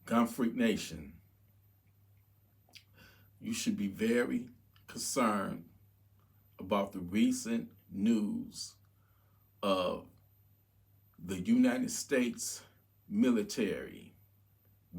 Gunfreak Nation, you should be very concerned about the recent news of the United States military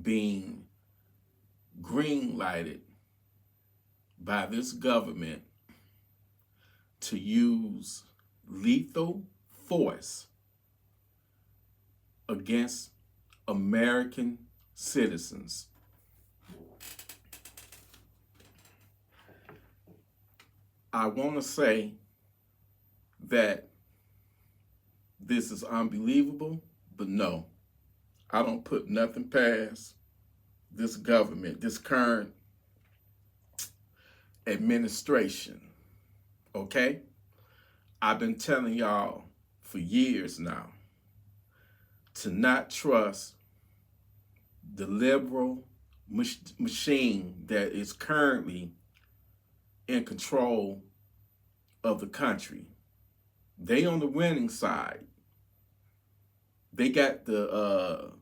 being green lighted by this government to use lethal force against American citizens. I want to say that this is unbelievable, but no, I don't put nothing past this government, this current administration, okay? I've been telling y'all for years now to not trust the liberal machine that is currently in control of the country. They on the winning side. They got the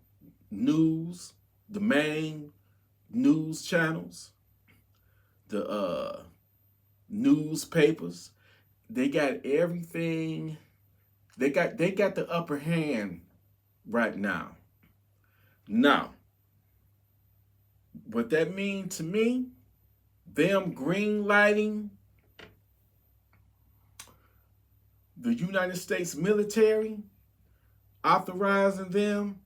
news, the main news channels, the newspapers. They got everything. They got the upper hand right now. Now, what that means to me, them green lighting the United States military, authorizing them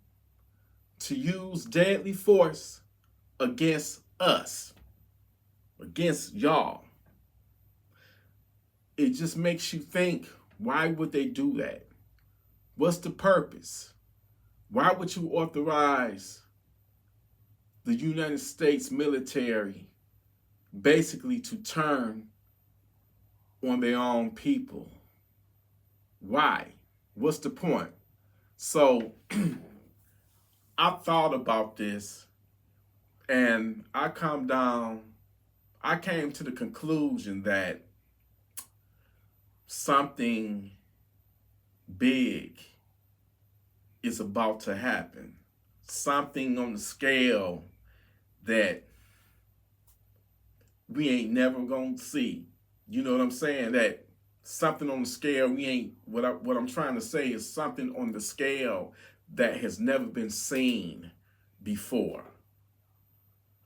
to use deadly force against us, against y'all. It just makes you think, why would they do that? What's the purpose? Why would you authorize the United States military basically to turn on their own people? Why? What's the point? So I thought about this and I came to the conclusion that something big is about to happen. Something on the scale that we ain't never gonna see. You know what I'm saying? That something on the scale we ain't, what I'm trying to say is something on the scale that has never been seen before.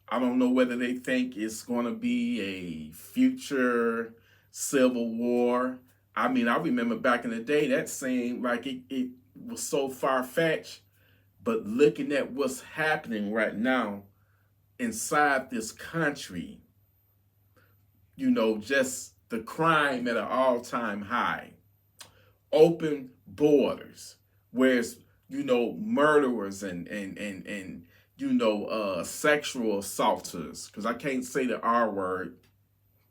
I don't know whether they think it's going to be a future civil war. I mean, I remember back in the day that seemed like it was so far-fetched, but looking at what's happening right now inside this country, you know, just the crime at an all-time high, open borders, where's, you know, murderers and you know, sexual assaulters, because I can't say the R word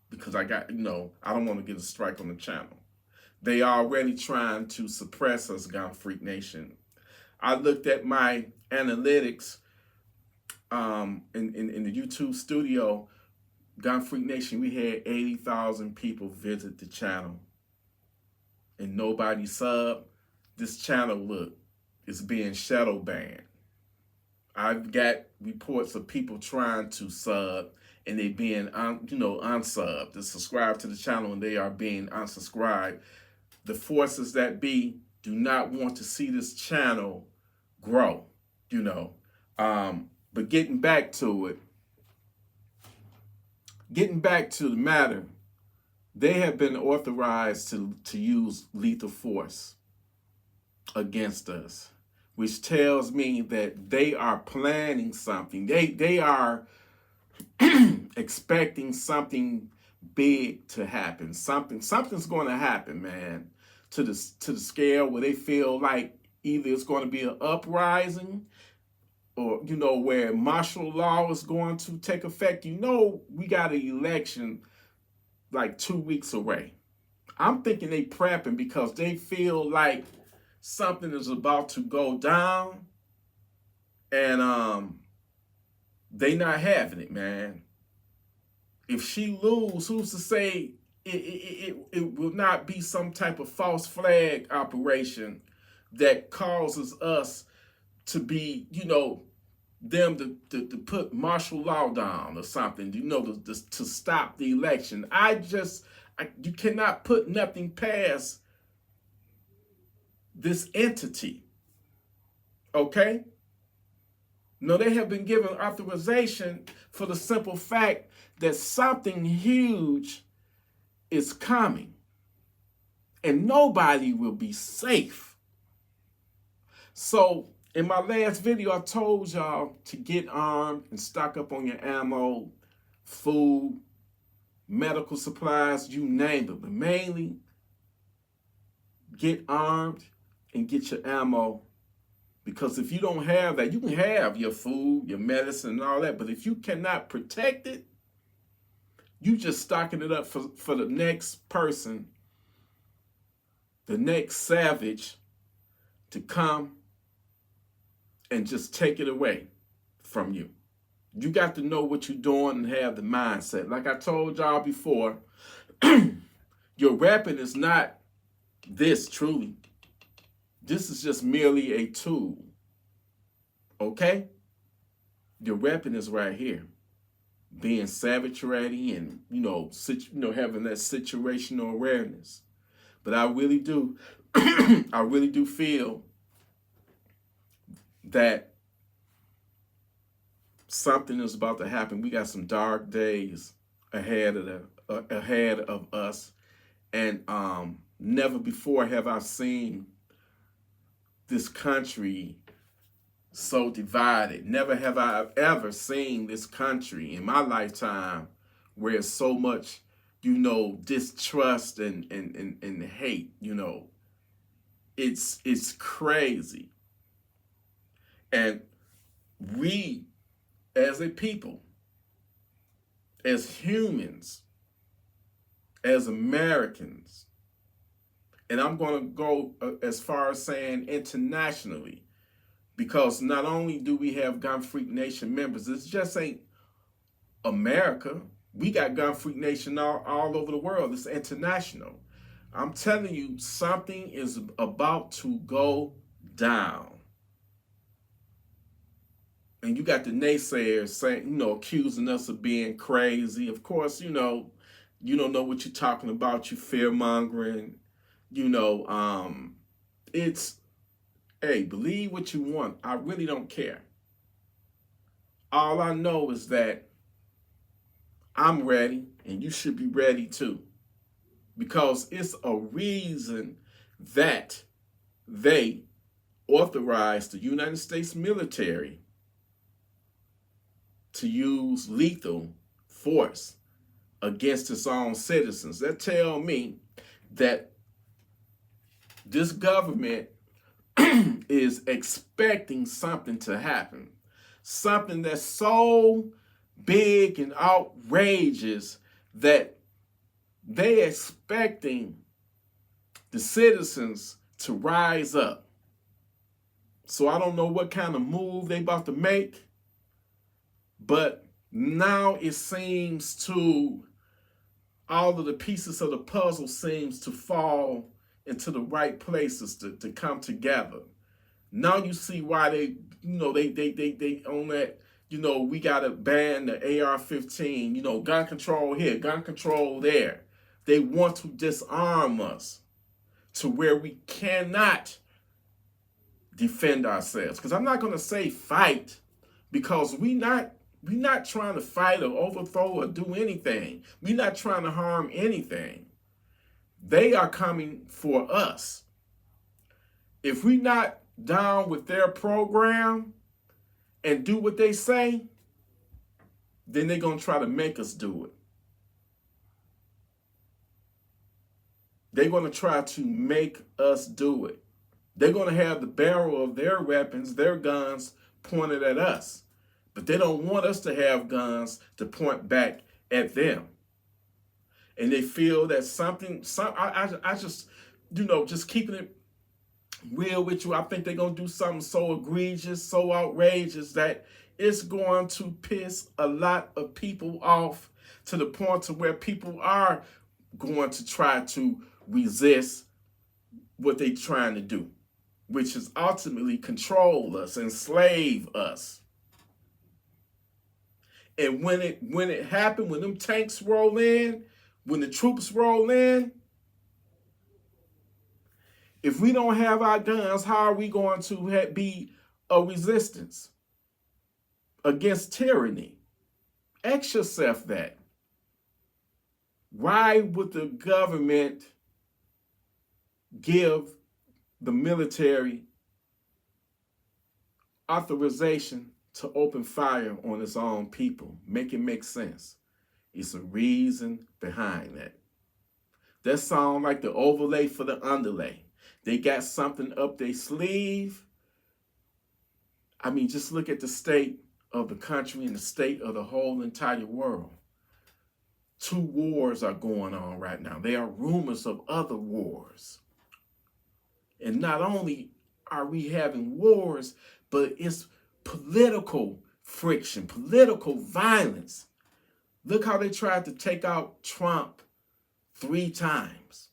because I got, you know, I don't want to get a strike on the channel. They are already trying to suppress us, Gunfreak Nation. I looked at my analytics in the YouTube studio. Gunfreak Nation, we had 80,000 people visit the channel and nobody sub. This channel, look, is being shadow banned. I've got reports of people trying to sub and they being unsubbed, to subscribe to the channel, and they are being unsubscribed. The forces that be do not want to see this channel grow, you know. But getting back to the matter, they have been authorized to use lethal force against us, which tells me that they are planning something. They are expecting something big to happen. Something's going to happen, man, to the scale where they feel like either it's going to be an uprising, or, you know, where martial law is going to take effect. You know, we got an election like 2 weeks away. I'm thinking they prepping because they feel like something is about to go down, and they not having it, man. If she lose, who's to say it will not be some type of false flag operation that causes us to be, you know, them to put martial law down or something, to stop the election. You cannot put nothing past this entity, okay? No, they have been given authorization for the simple fact that something huge is coming and nobody will be safe. So in my last video, I told y'all to get armed and stock up on your ammo, food, medical supplies, you name it. But mainly, get armed and get your ammo. Because if you don't have that, you can have your food, your medicine, and all that. But if you cannot protect it, you just stocking it up for the next person, the next savage to come and just take it away from you. You got to know what you're doing and have the mindset. Like I told y'all before, your weapon is not this truly. This is just merely a tool. Okay? Your weapon is right here. Being savage ready and, having that situational awareness. But I really do, I really do feel that something is about to happen. We got some dark days ahead of us, and never before have I seen this country so divided. Never have I ever seen this country in my lifetime where it's so much, distrust and hate. It's crazy. And we, as a people, as humans, as Americans, and I'm going to go as far as saying internationally, because not only do we have Gun Freak Nation members, it just ain't America. We got Gun Freak Nation all over the world. It's international. I'm telling you, something is about to go down. And you got the naysayers saying, accusing us of being crazy. Of course, you don't know what you're talking about. You fear-mongering. Hey, believe what you want. I really don't care. All I know is that I'm ready, and you should be ready too. Because it's a reason that they authorized the United States military to use lethal force against its own citizens. That tell me that this government is expecting something to happen. Something that's so big and outrageous that they expecting the citizens to rise up. So I don't know what kind of move they about to make, but now it seems to, all of the pieces of the puzzle seems to fall into the right places to come together. Now you see why they on that, we got to ban the AR-15, gun control here, gun control there. They want to disarm us to where we cannot defend ourselves. Because I'm not going to say fight, because we're not trying to fight or overthrow or do anything. We're not trying to harm anything. They are coming for us. If we're not down with their program and do what they say, then they're going to try to make us do it. They're going to try to make us do it. They're going to have the barrel of their weapons, their guns, pointed at us. But they don't want us to have guns to point back at them. And they feel that I just keeping it real with you, I think they're going to do something so egregious, so outrageous that it's going to piss a lot of people off, to the point to where people are going to try to resist what they're trying to do, which is ultimately control us, enslave us. And when it happened, when them tanks roll in, when the troops roll in, if we don't have our guns, how are we going to be a resistance against tyranny? Ask yourself that. Why would the government give the military authorization to open fire on its own people? Make it make sense. It's a reason behind that. That sounds like the overlay for the underlay. They got something up their sleeve. I mean, just look at the state of the country and the state of the whole entire world. 2 wars are going on right now. There are rumors of other wars. And not only are we having wars, but it's political friction, political violence. Look how they tried to take out Trump 3 times.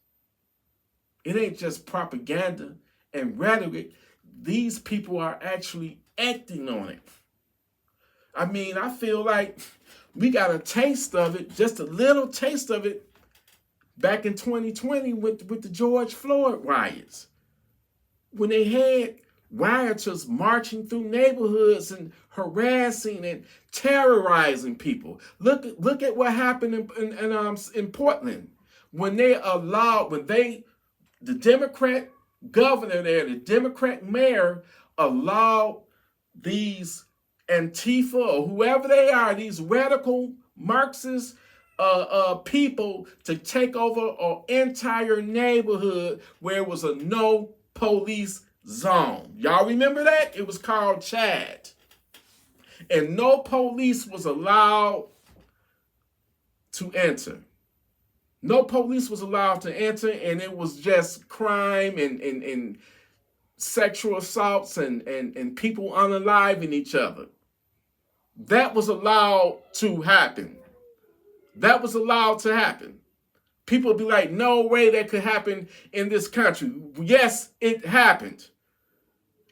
It ain't just propaganda and rhetoric. These people are actually acting on it. I mean, I feel like we got a taste of it, just a little taste of it, back in 2020 with the George Floyd riots. When they had rioters marching through neighborhoods and harassing and terrorizing people. Look at what happened in Portland when the Democrat governor there, the Democrat mayor allowed these Antifa or whoever they are, these radical Marxist people to take over an entire neighborhood where it was a no police zone. Y'all remember that? It was called Chad. And no police was allowed to enter. No police was allowed to enter, and it was just crime and sexual assaults and people unaliving each other. That was allowed to happen. That was allowed to happen. People would be like, no way that could happen in this country. Yes, it happened.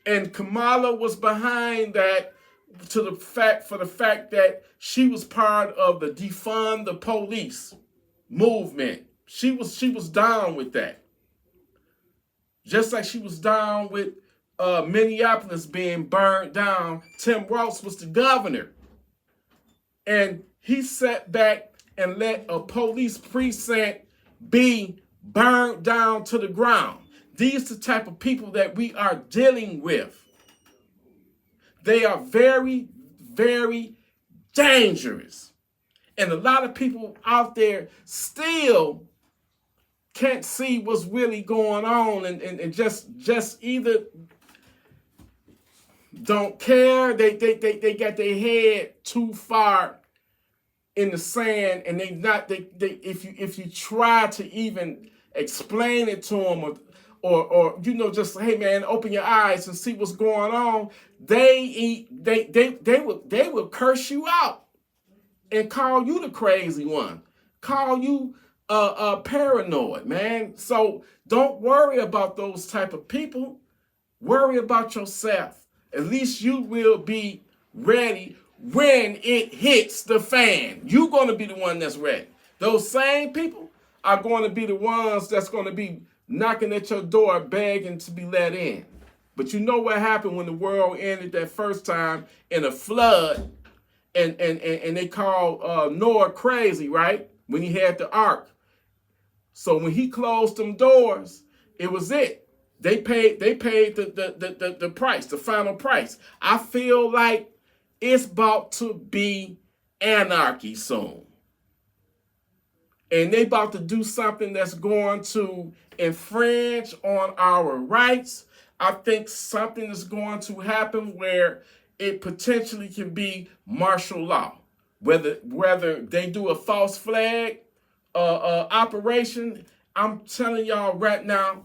And Kamala was behind that for the fact that she was part of the defund the police movement. She was down with that. Just like she was down with Minneapolis being burned down. Tim Walz was the governor. And he sat back and let a police precinct be burned down to the ground. These are the type of people that we are dealing with. They are very, very dangerous. And a lot of people out there still can't see what's really going on and just either don't care. They got their head too far in the sand, and if you try to even explain it to them or just hey man, open your eyes and see what's going on, they will curse you out and call you the crazy one, call you paranoid, man. So don't worry about those type of people. Worry about yourself. At least you will be ready when it hits the fan. You're going to be the one that's ready. Those same people are going to be the ones that's going to be knocking at your door begging to be let in. But you know what happened when the world ended that first time in a flood, and they called Noah crazy, right? When he had the ark. So when he closed them doors, it was it. They paid the price, the final price. I feel like it's about to be anarchy soon. And they about to do something that's going to infringe on our rights. I think something is going to happen where it potentially can be martial law. Whether they do a false flag operation, I'm telling y'all right now,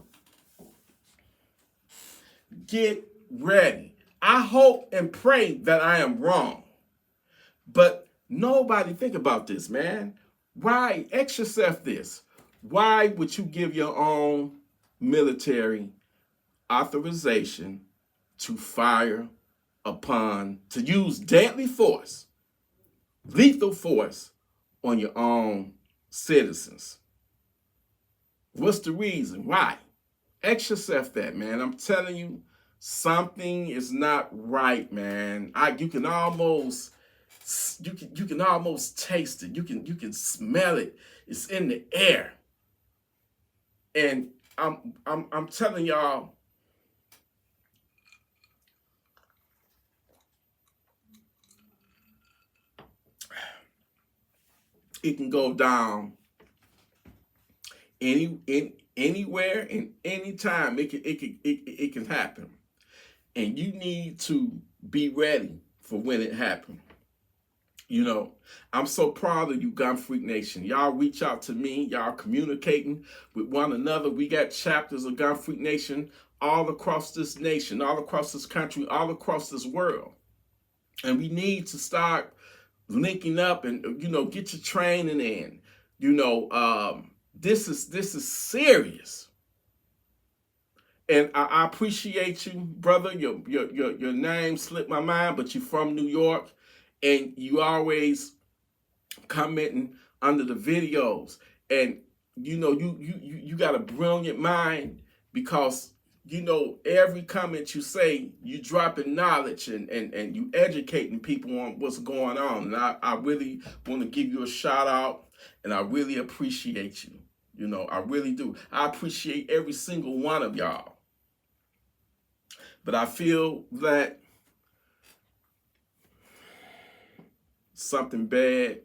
get ready. I hope and pray that I am wrong. But nobody think about this, man. Why? Ask yourself this. Why would you give your own military authorization to fire to use deadly force lethal force on your own citizens. What's the reason? Why? Ask yourself that, man. I'm telling you, something is not right, man. You can almost taste it. You can smell it. It's in the air. And I'm telling y'all, it can go down anywhere and anytime. It can happen, and you need to be ready for when it happens. You know, I'm so proud of you, Gun Freak Nation. Y'all reach out to me. Y'all communicating with one another. We got chapters of Gun Freak Nation all across this nation, all across this country, all across this world. And we need to start linking up and, get your training in. This is serious. And I appreciate you, brother. Your name slipped my mind, but you're from New York. And you always commenting under the videos, and you got a brilliant mind, because every comment you say, you dropping knowledge and you educating people on what's going on. And I really want to give you a shout out, and I really appreciate you. I really do. I appreciate every single one of y'all. But I feel that something bad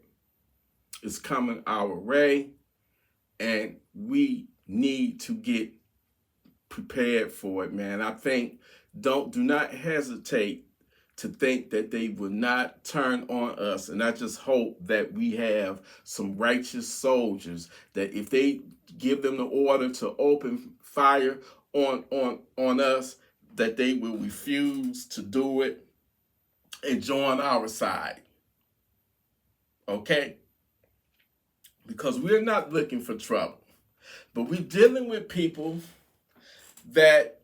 is coming our way, and we need to get prepared for it, man. I think do not hesitate to think that they will not turn on us. And I just hope that we have some righteous soldiers that if they give them the order to open fire on us, that they will refuse to do it and join our side. Okay? Because we're not looking for trouble. But we're dealing with people that,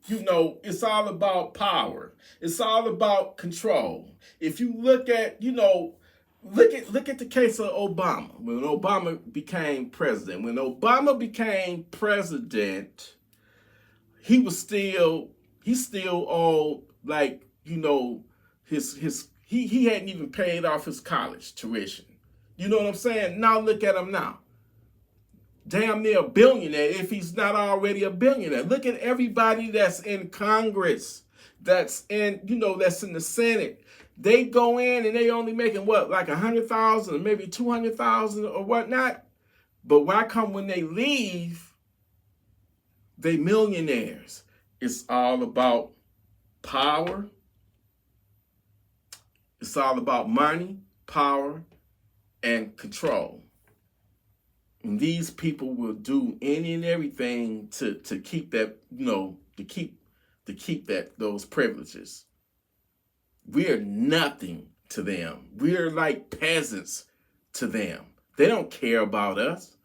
it's all about power. It's all about control. If you look at, look at the case of Obama. When Obama became president. When Obama became president, he still owed, like, he hadn't even paid off his college tuition. You know what I'm saying? Now look at him now. Damn near a billionaire, if he's not already a billionaire. Look at everybody that's in Congress, that's in the Senate. They go in and they only making what, like 100,000 or maybe 200,000 or whatnot. But why come when they leave, they millionaires? It's all about power. It's all about money, power, and control. And these people will do any and everything to keep that, to keep those privileges. We're nothing to them. We're like peasants to them. They don't care about us.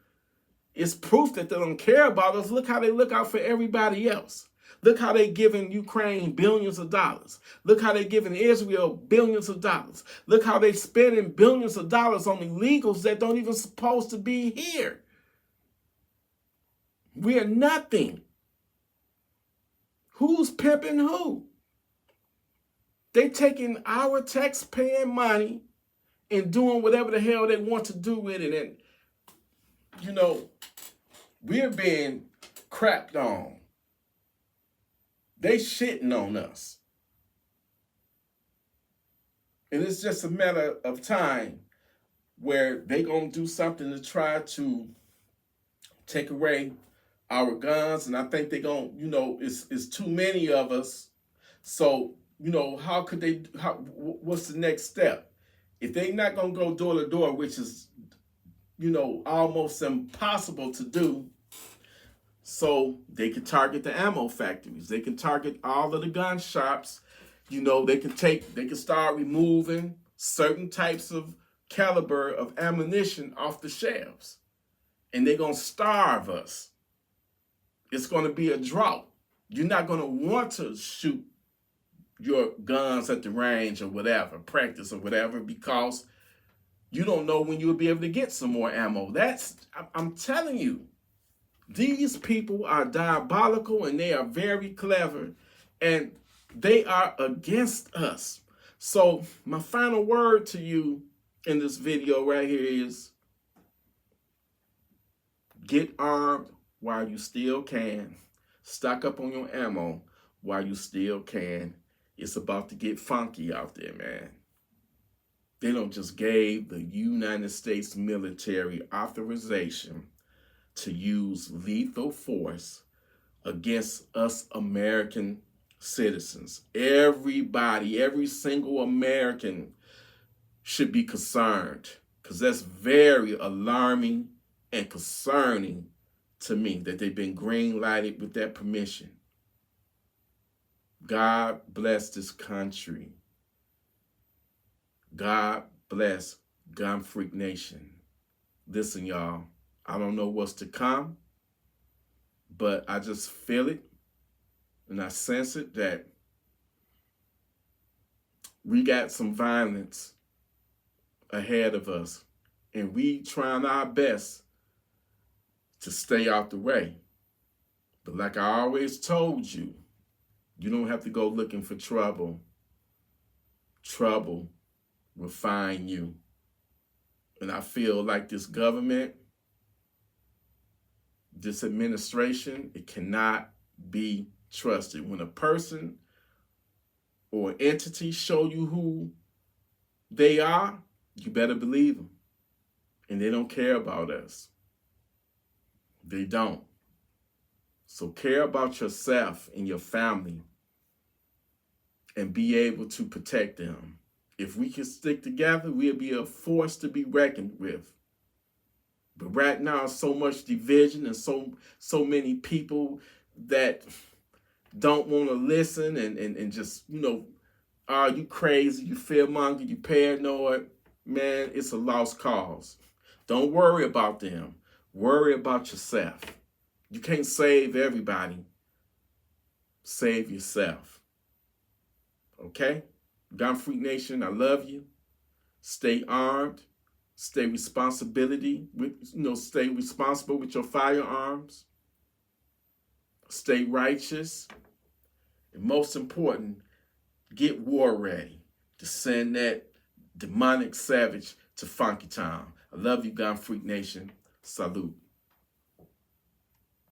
It's proof that they don't care about us. Look how they look out for everybody else. Look how they giving Ukraine billions of dollars. Look how they giving Israel billions of dollars. Look how they spending billions of dollars on illegals that don't even supposed to be here. We're nothing. Who's pimping who? They taking our tax-paying money and doing whatever the hell they want to do with it. And, we're being crapped on. They shitting on us. And it's just a matter of time where they gonna do something to try to take away our guns. And I think they gonna, it's too many of us. So, how could they, what's the next step? If they not gonna go door to door, which is, almost impossible to do, so they can target the ammo factories. They can target all of the gun shops. They can start removing certain types of caliber of ammunition off the shelves. And they're going to starve us. It's going to be a drought. You're not going to want to shoot your guns at the range or whatever, practice or whatever, because You don't know when you'll be able to get some more ammo. I'm telling you, these people are diabolical and they are very clever and they are against us. So my final word to you in this video right here is get armed while you still can. Stock up on your ammo while you still can. It's about to get funky out there, man. They don't just gave the United States military authorization to use lethal force against us American citizens. Everybody, every single American should be concerned, because that's very alarming and concerning to me that they've been green lighted with that permission. God bless this country. God bless Gunfreak Nation. Listen, y'all, I don't know what's to come, but I just feel it and I sense it that we got some violence ahead of us, and we trying our best to stay out the way. But like I always told you, you don't have to go looking for trouble. Trouble will find you. And I feel like this government, this administration, it cannot be trusted. When a person or entity show you who they are, you better believe them. And they don't care about us. They don't. So care about yourself and your family and be able to protect them. If we can stick together, we'll be a force to be reckoned with. But right now, so much division and so many people that don't want to listen and just, you crazy, you fearmonger, you paranoid. Man, it's a lost cause. Don't worry about them. Worry about yourself. You can't save everybody. Save yourself. Okay? Gunfreak Nation, I love you. Stay armed. Stay responsible with your firearms. Stay righteous. And most important, get war ready to send that demonic savage to Funky Town. I love you, Gunfreak Nation. Salute.